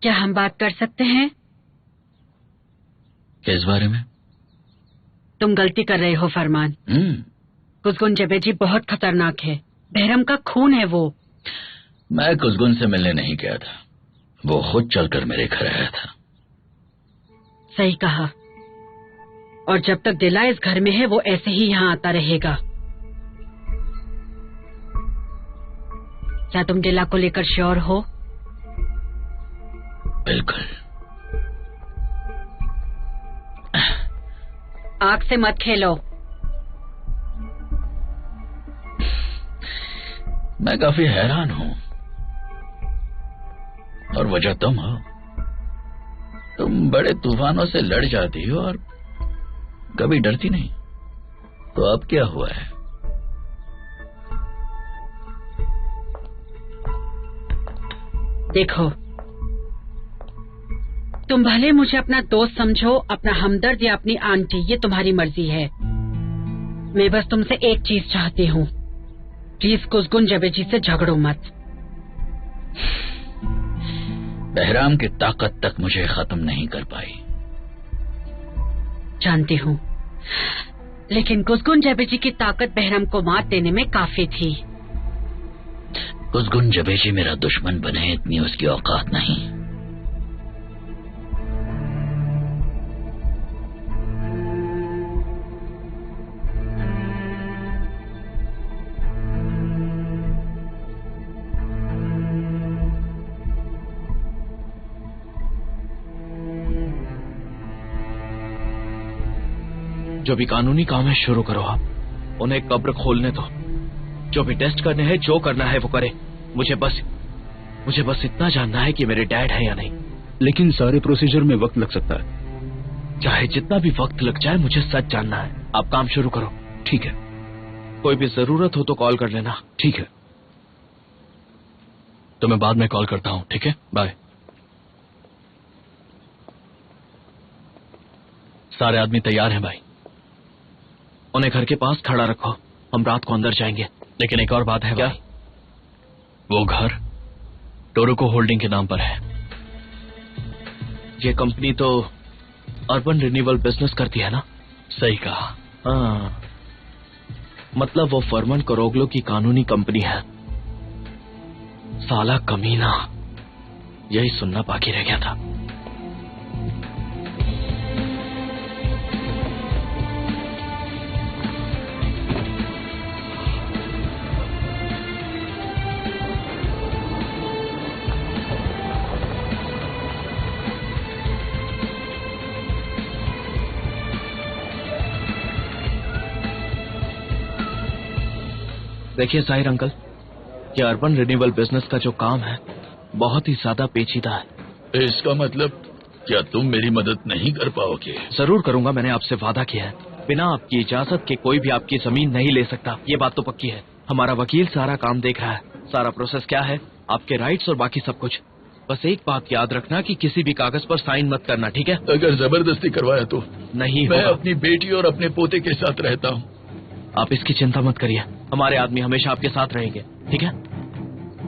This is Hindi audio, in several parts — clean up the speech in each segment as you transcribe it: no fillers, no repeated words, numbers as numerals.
क्या हम बात कर सकते हैं? किस बारे में? तुम गलती कर रहे हो फरमान। कुसगुन जबेजी बहुत खतरनाक है। बहरम का खून है वो। मैं कुसगुन से मिलने नहीं गया था, वो खुद चलकर मेरे घर आया था। सही कहा। और जब तक दिला इस घर में है वो ऐसे ही यहाँ आता रहेगा। क्या तुम दिला को लेकर श्योर हो? बिल्कुल। आग से मत खेलो। मैं काफी हैरान हूं, और वजह तुम हो। तुम बड़े तूफानों से लड़ जाती हो और कभी डरती नहीं। तो अब क्या हुआ है? देखो, तुम भले मुझे अपना दोस्त समझो, अपना हमदर्द या अपनी आंटी, ये तुम्हारी मर्जी है। मैं बस तुमसे एक चीज चाहती हूँ, प्लीज कुसगुन जबेजी से झगड़ो मत। बहराम की ताकत तक मुझे खत्म नहीं कर पाई। जानती हूँ, लेकिन कुसगुन जबेजी की ताकत बहराम को मात देने में काफी थी। कुसगुन जबेजी मेरा दुश्मन बने इतनी उसकी औकात नहीं। जो भी कानूनी काम है शुरू करो आप। उन्हें कब्र खोलने दो। जो भी टेस्ट करने हैं, जो करना है वो करे। मुझे बस इतना जानना है कि मेरे डैड है या नहीं। लेकिन सारे प्रोसीजर में वक्त लग सकता है। चाहे जितना भी वक्त लग जाए, मुझे सच जानना है। आप काम शुरू करो। ठीक है। कोई भी जरूरत हो तो कॉल कर लेना। ठीक है, तो मैं बाद में कॉल करता हूँ। ठीक है, बाय। सारे आदमी तैयार हैं भाई। उन्हें घर के पास खड़ा रखो, हम रात को अंदर जाएंगे। लेकिन एक और बात है क्या? भाई, वो घर टोरुको होल्डिंग के नाम पर है। ये कंपनी तो अर्बन रिन्यूअल बिजनेस करती है ना? सही कहा। हाँ, मतलब वो फरमान करोग्लो की कानूनी कंपनी है। साला कमीना, यही सुनना बाकी रह गया था। देखिए साहिर अंकल, ये अर्बन रिन्यूअल बिजनेस का जो काम है बहुत ही ज्यादा पेचीदा है। इसका मतलब क्या तुम मेरी मदद नहीं कर पाओगे? जरूर करूंगा, मैंने आपसे वादा किया है। बिना आपकी इजाजत के कोई भी आपकी जमीन नहीं ले सकता, ये बात तो पक्की है। हमारा वकील सारा काम देख रहा है। सारा प्रोसेस क्या है, आपके राइट्स और बाकी सब कुछ। बस एक बात याद रखना कि किसी भी कागज पर साइन मत करना, ठीक है? अगर जबरदस्ती करवाया तो नहीं मैं होगा। अपनी बेटी और अपने पोते के साथ रहता हूँ। आप इसकी चिंता मत करिए, हमारे आदमी हमेशा आपके साथ रहेंगे, ठीक है?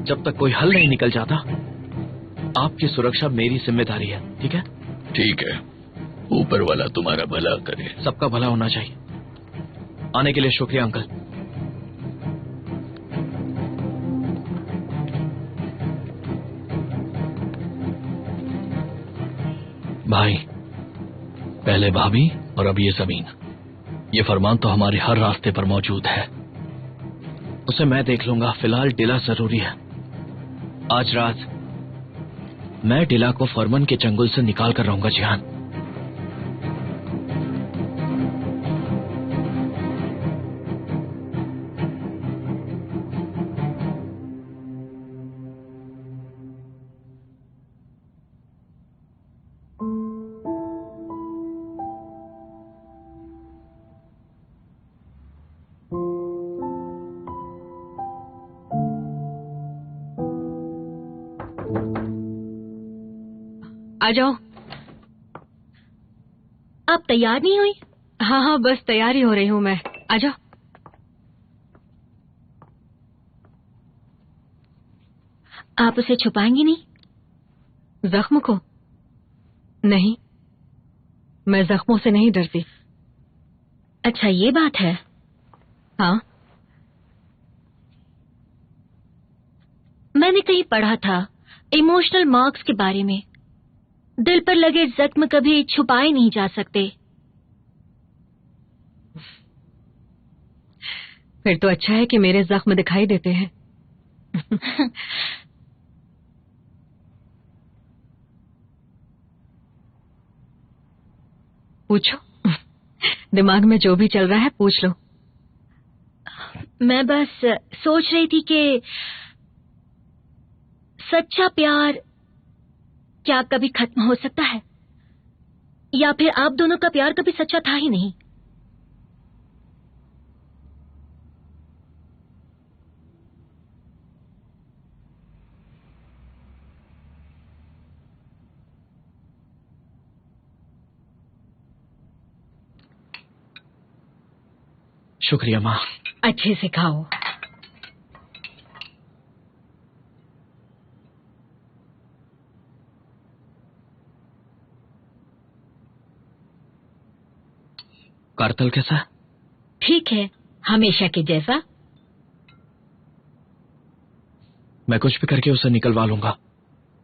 जब तक कोई हल नहीं निकल जाता, आपकी सुरक्षा मेरी जिम्मेदारी है, ठीक है? ठीक है, ऊपर वाला तुम्हारा भला करे। सबका भला होना चाहिए। आने के लिए शुक्रिया अंकल। भाई, पहले भाभी और अब ये जमीन, ये फरमान तो हमारे हर रास्ते पर मौजूद है। उसे मैं देख लूंगा, फिलहाल डिला जरूरी है। आज रात मैं डिला को फरमान के चंगुल से निकाल कर रहूंगा जिहान। आ जाओ। आप तैयार नहीं हुई? हाँ हाँ, बस तैयारी हो रही हूँ मैं। आ जाओ। आप उसे छुपाएंगी नहीं? जख्म को? नहीं, मैं जख्मों से नहीं डरती। अच्छा, ये बात है। हाँ, मैंने कहीं पढ़ा था इमोशनल मार्क्स के बारे में। दिल पर लगे जख्म कभी छुपाए नहीं जा सकते। फिर तो अच्छा है कि मेरे जख्म दिखाई देते हैं। पूछो, दिमाग में जो भी चल रहा है पूछ लो। मैं बस सोच रही थी कि सच्चा प्यार क्या कभी खत्म हो सकता है, या फिर आप दोनों का प्यार कभी सच्चा था ही नहीं? शुक्रिया माँ। अच्छे से खाओ। कारतल कैसा है? ठीक है, हमेशा के जैसा। मैं कुछ भी करके उसे निकलवा लूंगा।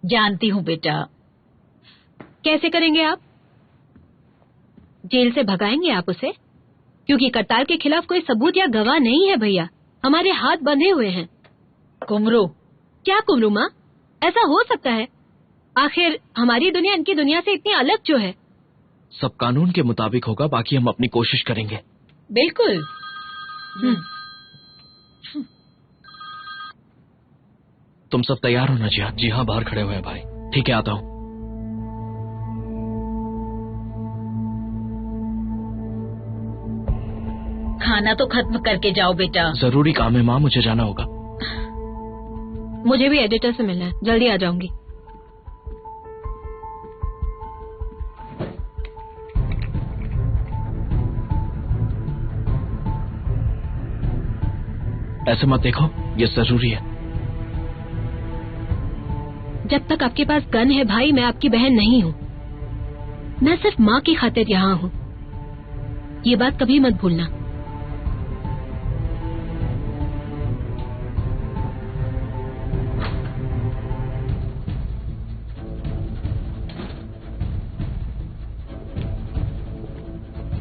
जानती हूँ बेटा। कैसे करेंगे आप? जेल से भगाएंगे आप उसे? क्योंकि करताल के खिलाफ कोई सबूत या गवाह नहीं है भैया। हमारे हाथ बंधे हुए हैं। कुमरू। क्या कुमरू माँ? ऐसा हो सकता है? आखिर हमारी दुनिया इनकी दुनिया से इतनी अलग जो है। सब कानून के मुताबिक होगा, बाकी हम अपनी कोशिश करेंगे। बिल्कुल। तुम सब तैयार हो ना जिया? जी हाँ, बाहर खड़े हुए हैं भाई। ठीक है, आता हूँ। खाना तो खत्म करके जाओ बेटा। जरूरी काम है माँ, मुझे जाना होगा। मुझे भी एडिटर से मिलना है, जल्दी आ जाऊंगी। ऐसे मत देखो, ये जरूरी है। जब तक आपके पास गन है भाई, मैं आपकी बहन नहीं हूँ। मैं सिर्फ माँ की खातिर यहाँ हूँ। ये बात कभी मत भूलना।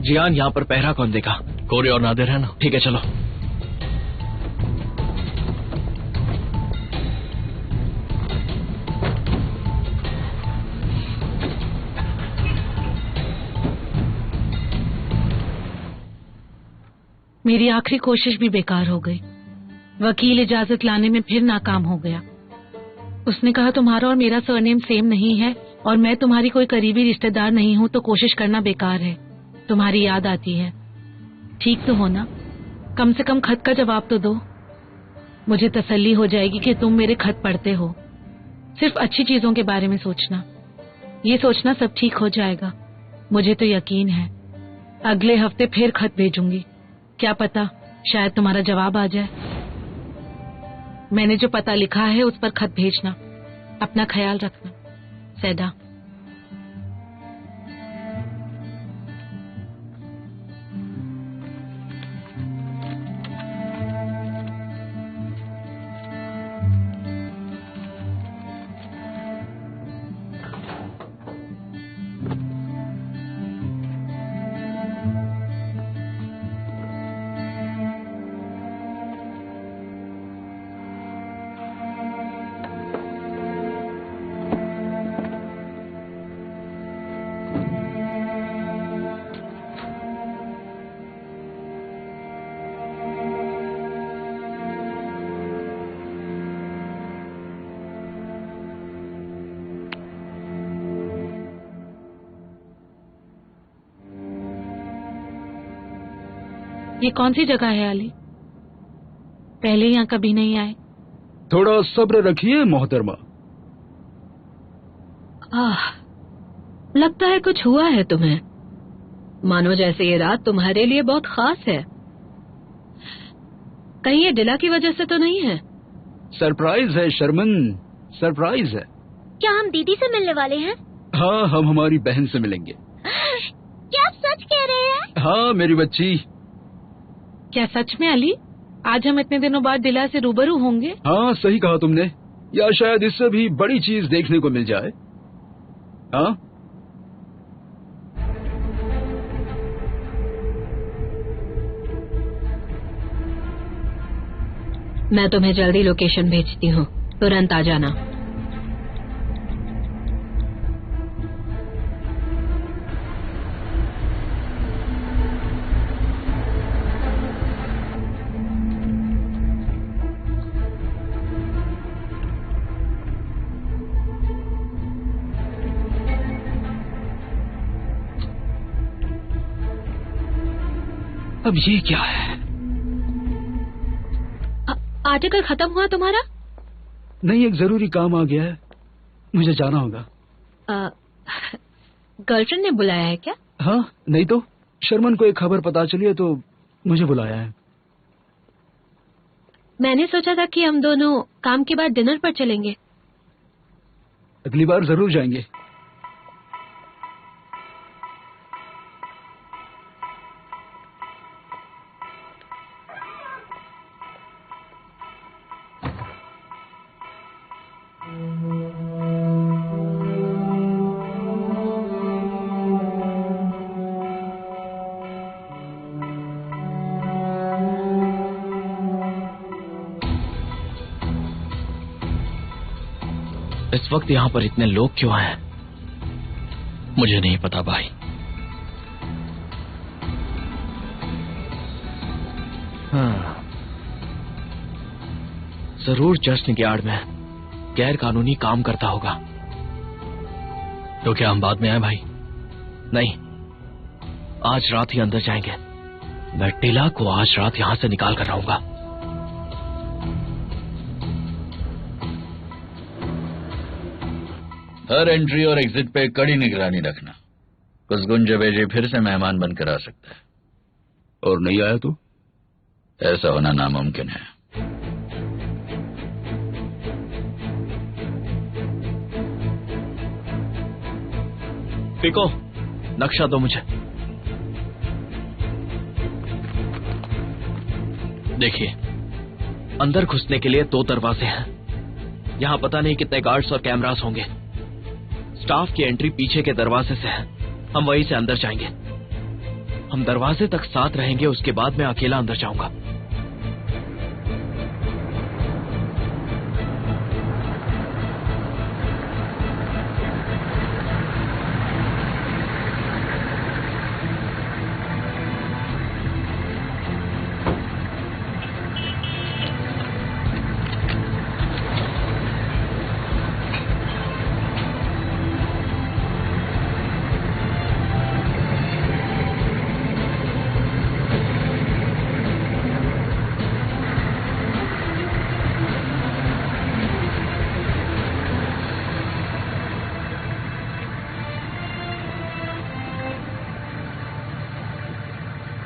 जियान, यहाँ पर पहरा कौन देगा? कोरे और नादिर है ना? ठीक है, चलो। मेरी आखिरी कोशिश भी बेकार हो गई। वकील इजाजत लाने में फिर नाकाम हो गया। उसने कहा तुम्हारा और मेरा सरनेम सेम नहीं है और मैं तुम्हारी कोई करीबी रिश्तेदार नहीं हूँ, तो कोशिश करना बेकार है। तुम्हारी याद आती है। ठीक तो हो ना? कम से कम खत का जवाब तो दो। मुझे तसल्ली हो जाएगी कि तुम मेरे खत पढ़ते हो। सिर्फ अच्छी चीजों के बारे में सोचना। ये सोचना सब ठीक हो जाएगा। मुझे तो यकीन है। अगले हफ्ते फिर खत भेजूंगी। क्या पता शायद तुम्हारा जवाब आ जाए। मैंने जो पता लिखा है उस पर खत भेजना। अपना ख्याल रखना। सैदा। ये कौन सी जगह है अली? पहले यहाँ कभी नहीं आए। थोड़ा सब्र रखिए मोहतरमा। लगता है कुछ हुआ है तुम्हें। मानो जैसे ये रात तुम्हारे लिए बहुत खास है। कहीं ये डिला की वजह से तो नहीं है? सरप्राइज है शर्मन, सरप्राइज है। क्या हम दीदी से मिलने वाले हैं? हाँ, हम हमारी बहन से मिलेंगे। क्या आप सच कह रहे हैं? हाँ मेरी बच्ची। क्या सच में अली? आज हम इतने दिनों बाद दिला से रूबरू होंगे? हाँ सही कहा तुमने, या शायद इससे भी बड़ी चीज देखने को मिल जाए। हाँ मैं तुम्हें जल्दी लोकेशन भेजती हूँ, तुरंत आ जाना। अब ये क्या है? आर्टिकल खत्म हुआ तुम्हारा? नहीं, एक जरूरी काम आ गया है, मुझे जाना होगा। गर्लफ्रेंड ने बुलाया है क्या? हाँ नहीं तो, शर्मन को एक खबर पता चली है तो मुझे बुलाया है। मैंने सोचा था कि हम दोनों काम के बाद डिनर पर चलेंगे। अगली बार जरूर जाएंगे। इस वक्त यहाँ पर इतने लोग क्यों हैं? मुझे नहीं पता भाई। हाँ, जरूर जश्न की आड़ में गैर कानूनी काम करता होगा। तो क्या हम बाद में आए भाई? नहीं, आज रात ही अंदर जाएंगे। मैं टिला को आज रात यहाँ से निकाल कर रहूंगा। हर एंट्री और एग्जिट पे कड़ी निगरानी रखना। कुछ गुंजे बेजे फिर से मेहमान बनकर आ सकता है। और नहीं आया तो? ऐसा होना नामुमकिन है। पिको, नक्शा दो मुझे। देखिए, अंदर घुसने के लिए 2 दरवाजे हैं। यहाँ पता नहीं कितने गार्ड्स और कैमरास होंगे। स्टाफ की एंट्री पीछे के दरवाजे से है, हम वहीं से अंदर जाएंगे। हम दरवाजे तक साथ रहेंगे, उसके बाद मैं अकेला अंदर जाऊंगा।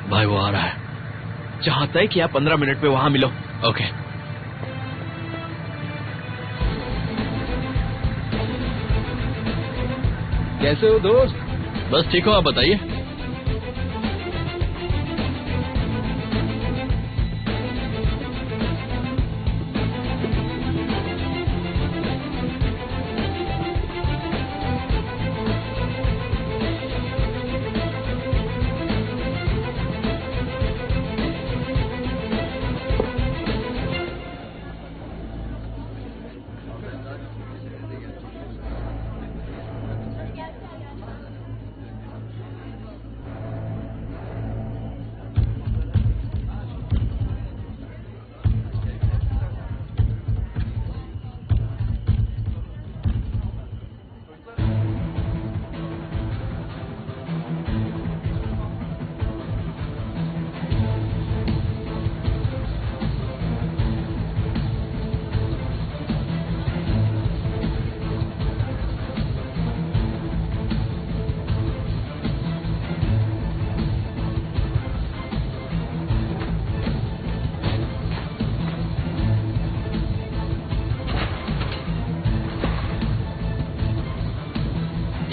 भाई वो आ रहा है। जहां तय किया 15 मिनट में वहां मिलो। ओके। कैसे हो दोस्त? बस ठीक हो, आप बताइए।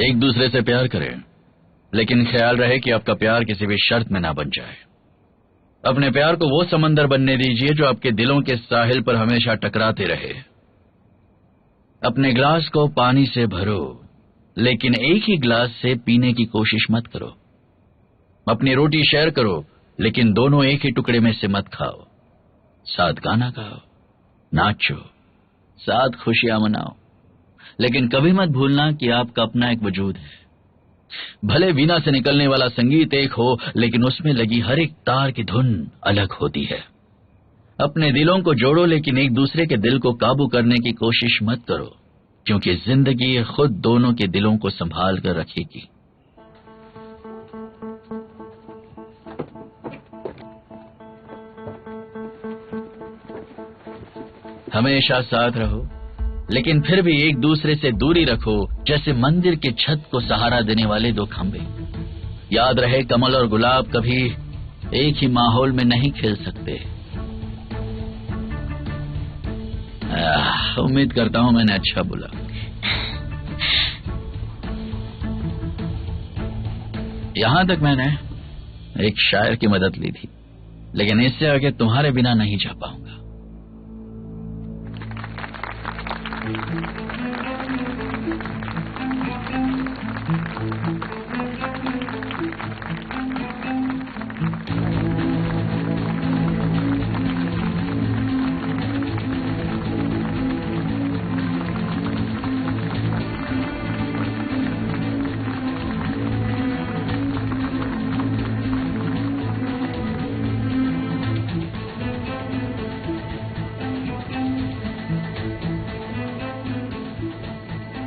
एक दूसरे से प्यार करें, लेकिन ख्याल रहे कि आपका प्यार किसी भी शर्त में ना बन जाए। अपने प्यार को वो समंदर बनने दीजिए जो आपके दिलों के साहिल पर हमेशा टकराते रहे। अपने ग्लास को पानी से भरो, लेकिन एक ही ग्लास से पीने की कोशिश मत करो। अपनी रोटी शेयर करो, लेकिन दोनों एक ही टुकड़े में से मत खाओ। साथ गाना गाओ, नाचो, साथ खुशियां मनाओ, लेकिन कभी मत भूलना कि आपका अपना एक वजूद है। भले वीणा से निकलने वाला संगीत एक हो, लेकिन उसमें लगी हर एक तार की धुन अलग होती है। अपने दिलों को जोड़ो, लेकिन एक दूसरे के दिल को काबू करने की कोशिश मत करो, क्योंकि जिंदगी खुद दोनों के दिलों को संभाल कर रखेगी। हमेशा साथ रहो, लेकिन फिर भी एक दूसरे से दूरी रखो, जैसे मंदिर के छत को सहारा देने वाले दो खंभे। याद रहे, कमल और गुलाब कभी एक ही माहौल में नहीं खिल सकते। उम्मीद करता हूं मैंने अच्छा बोला। यहां तक मैंने एक शायर की मदद ली थी, लेकिन इससे आगे तुम्हारे बिना नहीं जा पाऊंगा।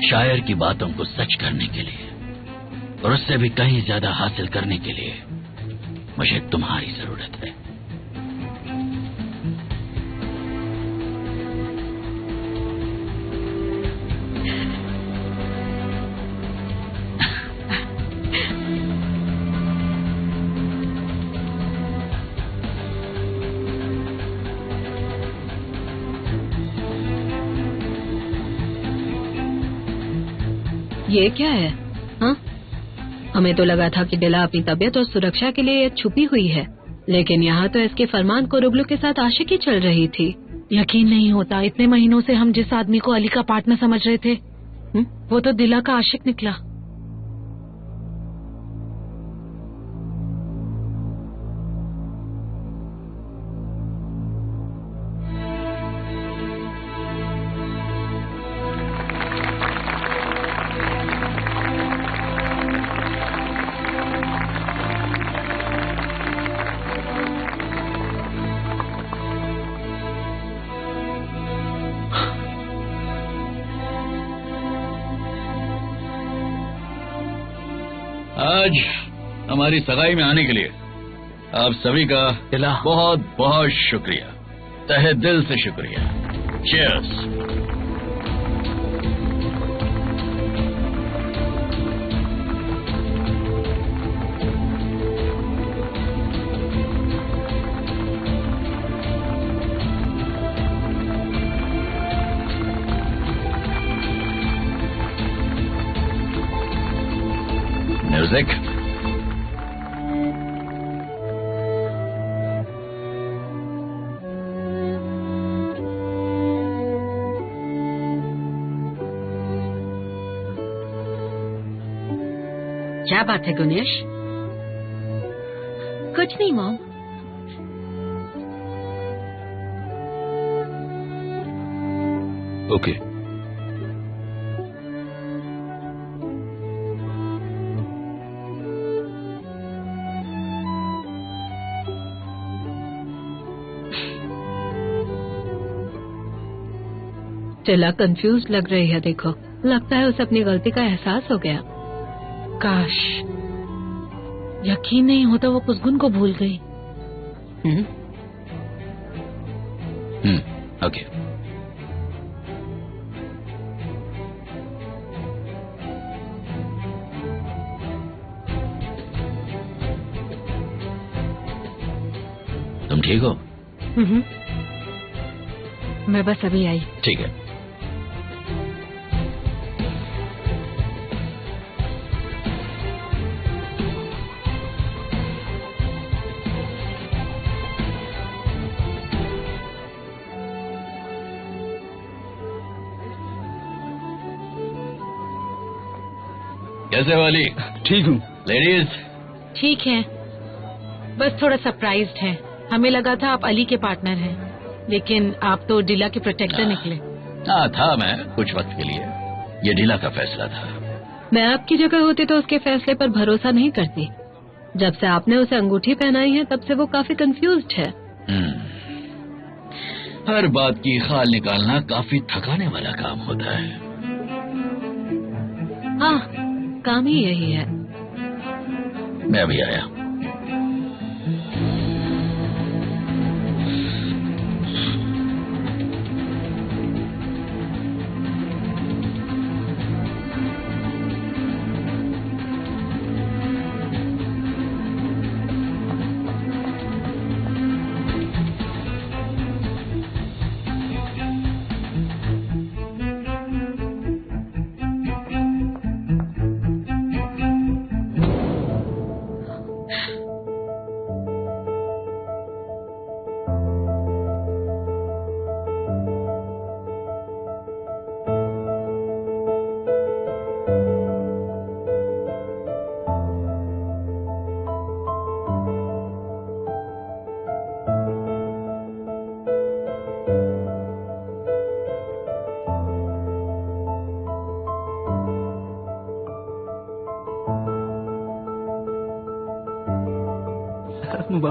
शायर की बातों को सच करने के लिए और उससे भी कहीं ज्यादा हासिल करने के लिए मुझे तुम्हारी जरूरत है। ये क्या है? हाँ, हमें तो लगा था कि डिला अपनी तबीयत और सुरक्षा के लिए छुपी हुई है, लेकिन यहाँ तो इसके फरमान को रुगलू के साथ आशिकी चल रही थी। यकीन नहीं होता, इतने महीनों से हम जिस आदमी को अली का पार्टनर समझ रहे थे, वो तो दिला का आशिक निकला। आज हमारी सगाई में आने के लिए आप सभी का बहुत बहुत शुक्रिया, तहे दिल से शुक्रिया। चीयर्स। म्यूजिक। क्या बात है गुनेश? कुछ नहीं मॉम। ओके। टिला कंफ्यूज लग रही है। देखो, लगता है उसे अपनी गलती का एहसास हो गया। काश यकीन नहीं होता वो कुसगुन को भूल गई। ओके। तुम ठीक हो? मैं बस अभी आई। ठीक है। कैसे वाली? ठीक हूँ। लेडीज, ठीक है, बस थोड़ा सरप्राइज्ड है। हमें लगा था आप अली के पार्टनर हैं, लेकिन आप तो डिला के प्रोटेक्टर निकले। हाँ था मैं कुछ वक्त के लिए। ये डिला का फैसला था। मैं आपकी जगह होती तो उसके फैसले पर भरोसा नहीं करती। जब से आपने उसे अंगूठी पहनाई है तब से वो काफी कंफ्यूज्ड है। हर बात की खाल निकालना काफी थकाने वाला काम होता है। हाँ, काम ही यही है। मैं अभी आया।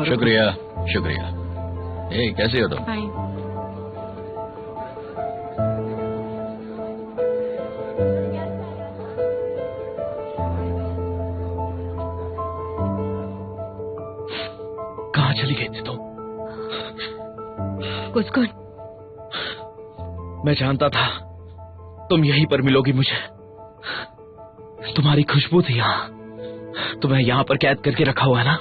शुक्रिया शुक्रिया। ए, कैसे हो तुम? फाइन। कहाँ चली गई थी तुम? कुछ मैं जानता था तुम यहीं पर मिलोगी मुझे। तुम्हारी खुशबू थी यहाँ। तुम्हें यहाँ पर कैद करके रखा हुआ है ना?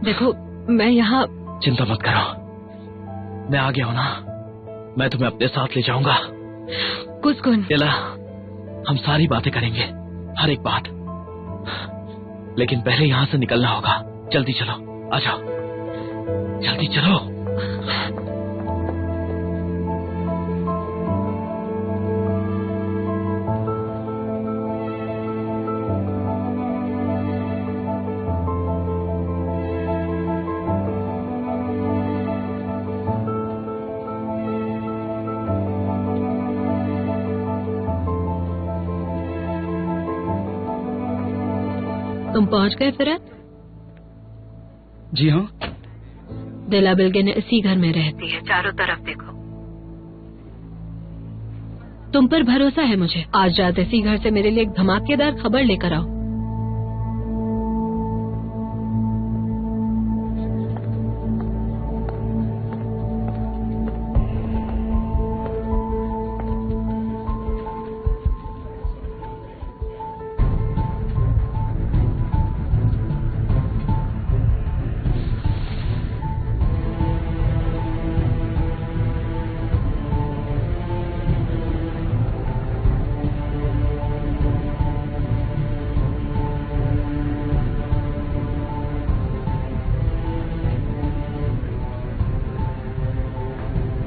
देखो, मैं यहाँ। चिंता मत करो, मैं आ गया हूँ ना। मैं तुम्हें अपने साथ ले जाऊंगा। कुछ चला, हम सारी बातें करेंगे, हर एक बात। लेकिन पहले यहाँ से निकलना होगा। जल्दी चलो, आ जाओ, जल्दी चलो। तुम पहुंच गए फिरत? जी हाँ। दिला बिल्गिन इसी घर में रहती है। चारों तरफ देखो। तुम पर भरोसा है मुझे। आज रात इसी घर से मेरे लिए एक धमाकेदार खबर लेकर आओ।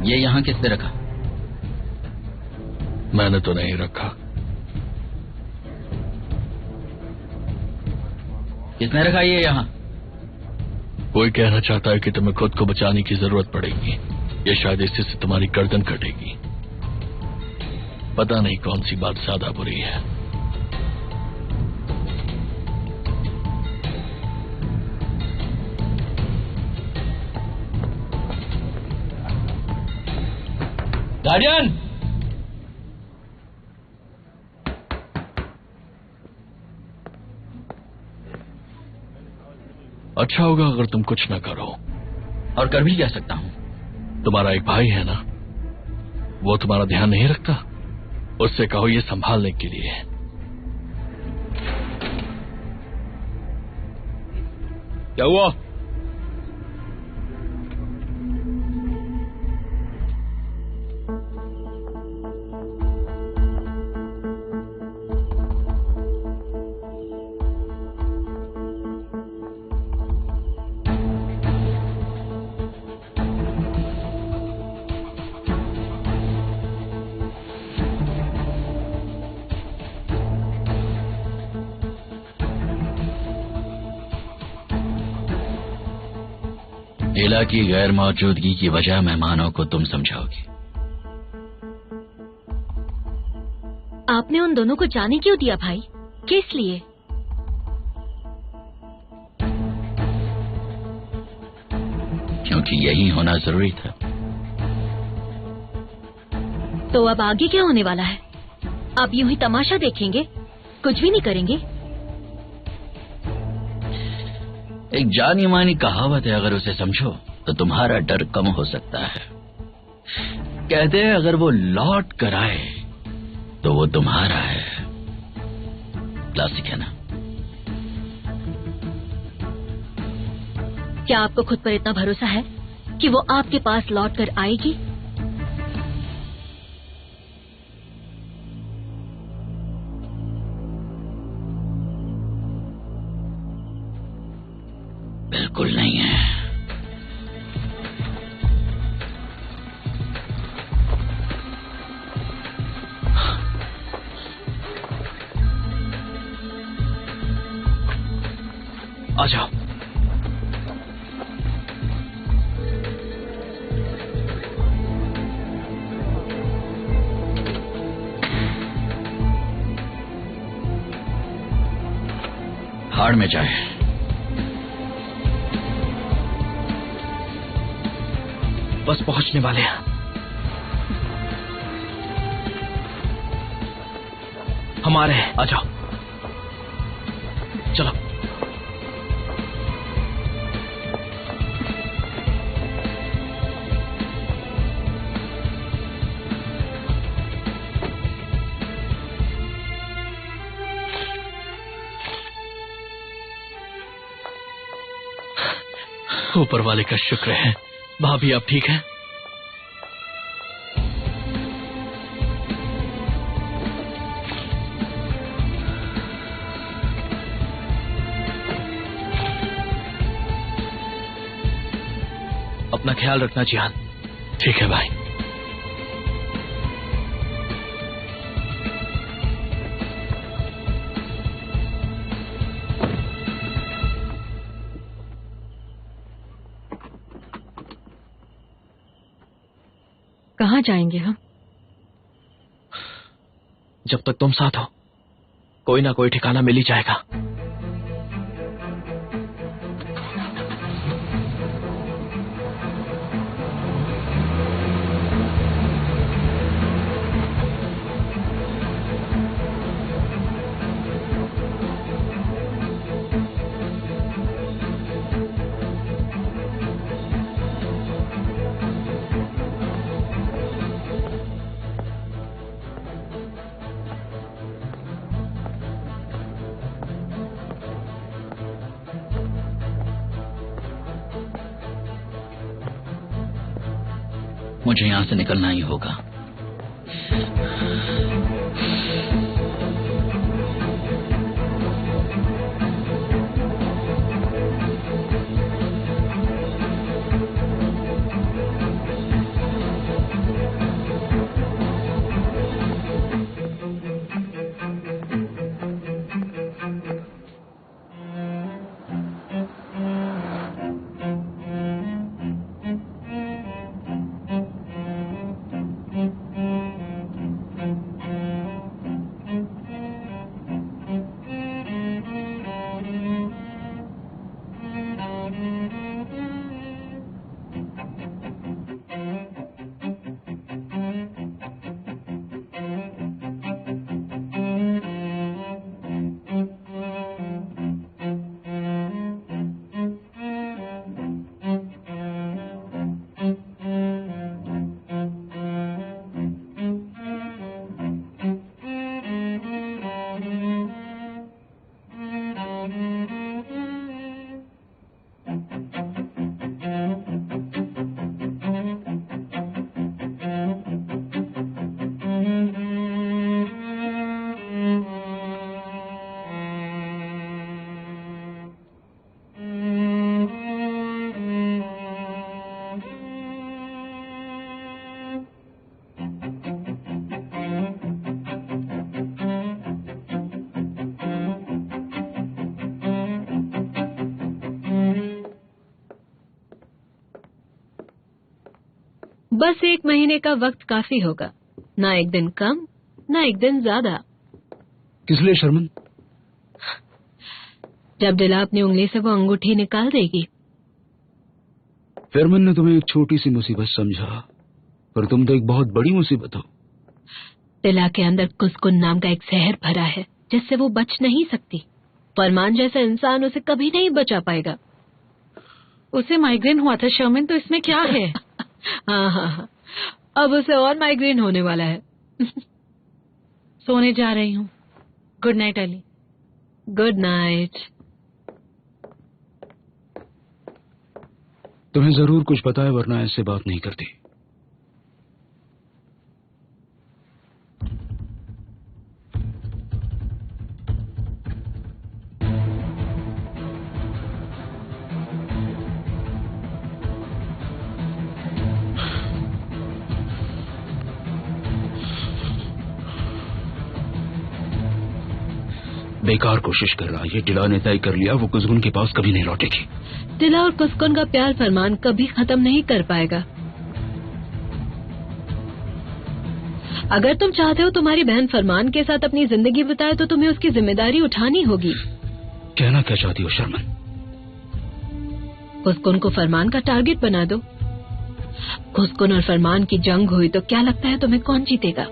ये यहाँ किसने रखा? मैंने तो नहीं रखा। किसने रखा ये यहाँ? कोई कहना चाहता है कि तुम्हें खुद को बचाने की जरूरत पड़ेगी। ये शायद इससे से तुम्हारी गर्दन कटेगी। पता नहीं कौन सी बात ज्यादा बुरी है। गार्डियन! अच्छा होगा अगर तुम कुछ न करो। और कर भी क्या सकता हूँ? तुम्हारा एक भाई है ना, वो तुम्हारा ध्यान नहीं रखता? उससे कहो ये संभालने के लिए। क्या हुआ? डिला की गैर मौजूदगी की वजह मेहमानों को तुम समझाओगी। आपने उन दोनों को जाने क्यों दिया भाई? किस लिए? क्योंकि यही होना जरूरी था। तो अब आगे क्या होने वाला है? आप यूं ही तमाशा देखेंगे, कुछ भी नहीं करेंगे? एक जानी मानी कहावत है, अगर उसे समझो तो तुम्हारा डर कम हो सकता है। कहते हैं अगर वो लौट कर आए तो वो तुम्हारा है। क्लासिक है ना? क्या आपको खुद पर इतना भरोसा है कि वो आपके पास लौट कर आएगी? बिल्कुल नहीं है। आ जाओ। हाड़ में जाए। बस पहुंचने वाले हैं। हमारे हैं, आ जाओ। चलो। ऊपर वाले का शुक्र है। भाभी आप ठीक हैं? अपना ख्याल रखना जिहान। ठीक है भाई। कहाँ जाएंगे हम? जब तक तुम साथ हो कोई ना कोई ठिकाना मिल ही जाएगा। मुझे यहां से निकलना ही होगा। बस 1 महीने का वक्त काफी होगा, ना एक दिन कम ना एक दिन ज्यादा। किस लिए शर्मन? जब डिला अपनी उंगली से वो अंगूठी निकाल देगी। फेरमन ने तुम्हें एक छोटी सी मुसीबत समझा, पर तुम तो एक बहुत बड़ी मुसीबत हो। डिला के अंदर कुसकुन नाम का एक जहर भरा है जिससे वो बच नहीं सकती। फरमान जैसा इंसान उसे कभी नहीं बचा पाएगा। उसे माइग्रेन हुआ था शर्मिन, तो इसमें क्या है? हाँ, अब उसे और माइग्रेन होने वाला है। सोने जा रही हूँ। Good night Ali. Good night. तुम्हें जरूर कुछ पता है, वरना ऐसे बात नहीं करती। बेकार कोशिश कर रहा। ये डिला ने तय कर लिया, वो कुसकुन के पास कभी नहीं लौटेगी। डिला और कुसकुन का प्यार फरमान कभी खत्म नहीं कर पाएगा। अगर तुम चाहते हो तुम्हारी बहन फरमान के साथ अपनी जिंदगी बिताए, तो तुम्हें उसकी जिम्मेदारी उठानी होगी। कहना क्या चाहती हो शर्मन? कुसकुन को फरमान का टारगेट बना दो। कुसकुन और फरमान की जंग हुई तो क्या लगता है तुम्हें कौन जीतेगा?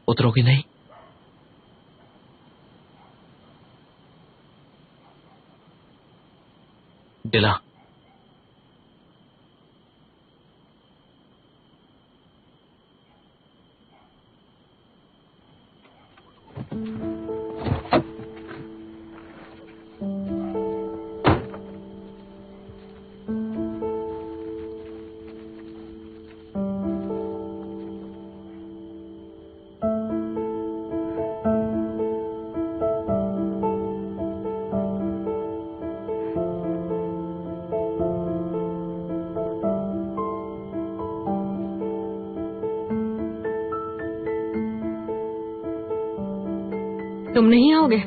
उतरोगी नहीं? डिला, तुम नहीं आओगे?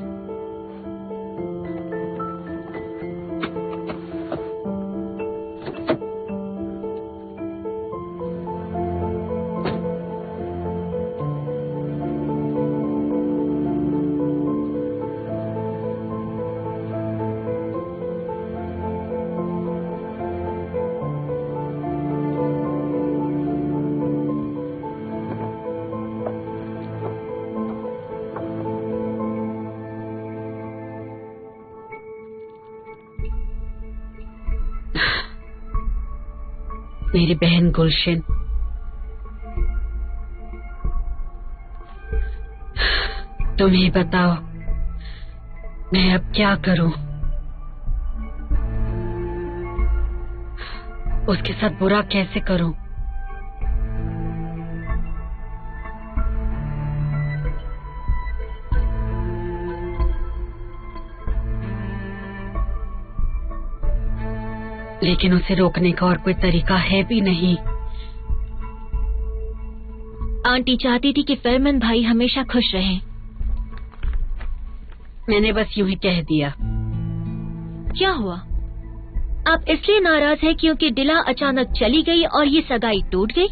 मेरी बहन गुलशन, तुम ही बताओ मैं अब क्या करूं? उसके साथ बुरा कैसे करूं? लेकिन उसे रोकने का और कोई तरीका है भी नहीं। आंटी चाहती थी कि फेरमन भाई हमेशा खुश रहें। मैंने बस यूं ही कह दिया। क्या हुआ? आप इसलिए नाराज हैं क्योंकि डिला अचानक चली गई और ये सगाई टूट गई?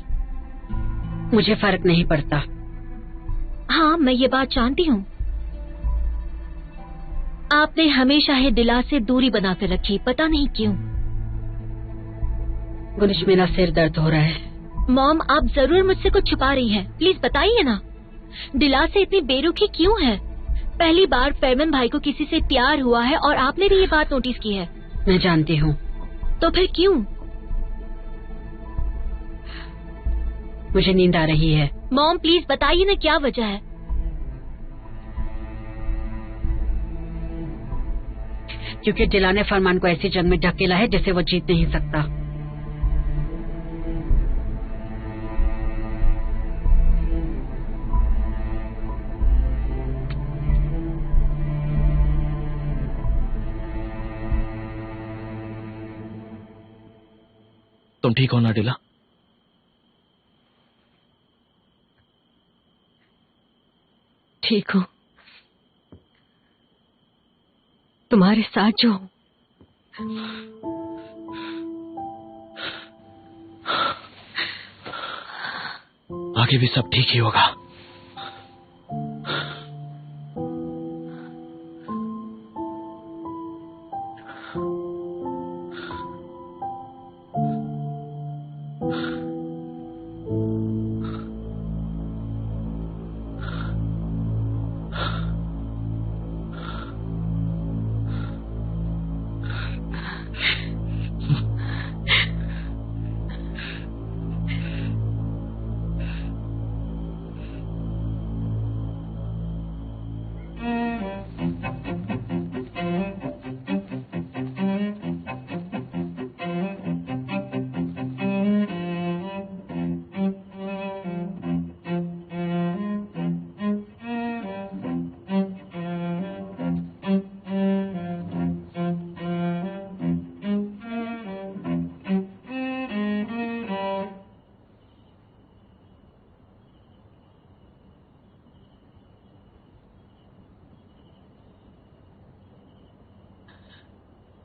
मुझे फर्क नहीं पड़ता। हाँ, मैं ये बात जानती हूँ। आपने हमेशा ही डिला से दूरी बनाकर रखी, पता नहीं क्यों। गुलिश, मेरा सिर दर्द हो रहा है। मॉम, आप जरूर मुझसे कुछ छुपा रही हैं। प्लीज बताइए ना, डिला से इतनी बेरुखी क्यों है? पहली बार फेरमन भाई को किसी से प्यार हुआ है और आपने भी ये बात नोटिस की है। मैं जानती हूँ। तो फिर क्यों? मुझे नींद आ रही है। मॉम, प्लीज बताइए ना क्या वजह है। क्योंकि डिला ने फरमान को ऐसी जंग में ढकेला है जिसे वो जीत नहीं सकता। तुम ठीक हो ना डिला? ठीक हूँ। तुम्हारे साथ जो हूँ। आगे भी सब ठीक ही होगा।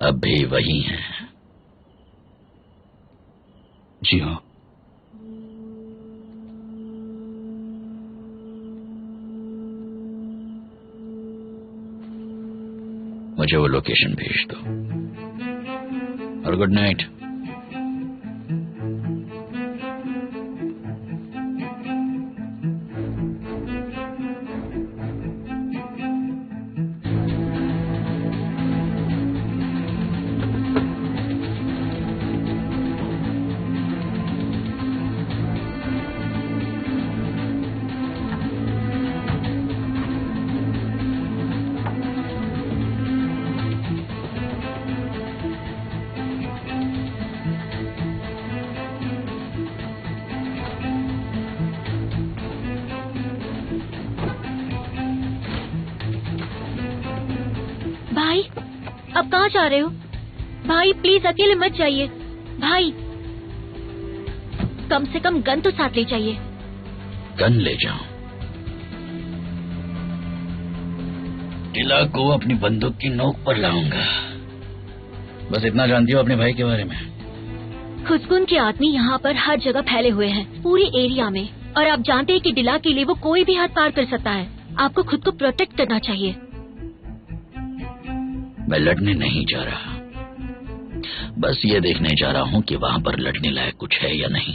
अब भी वही हैं। जी हाँ। मुझे वो लोकेशन भेज दो और गुड नाइट। भाई, अब कहाँ जा रहे हो? भाई प्लीज अकेले मत जाइए। भाई, कम से कम गन तो साथ ले जाइए। गन ले जाऊं? डिला को अपनी बंदूक की नोक पर लाऊंगा। बस इतना जानती हो अपने भाई के बारे में? खुशगुन के आदमी यहाँ पर हर जगह फैले हुए हैं, पूरे एरिया में। और आप जानते हैं कि डिला के लिए वो कोई भी हद पार कर सकता है। आपको खुद को प्रोटेक्ट करना चाहिए। मैं लड़ने नहीं जा रहा, बस ये देखने जा रहा हूँ कि वहाँ पर लड़ने लायक कुछ है या नहीं।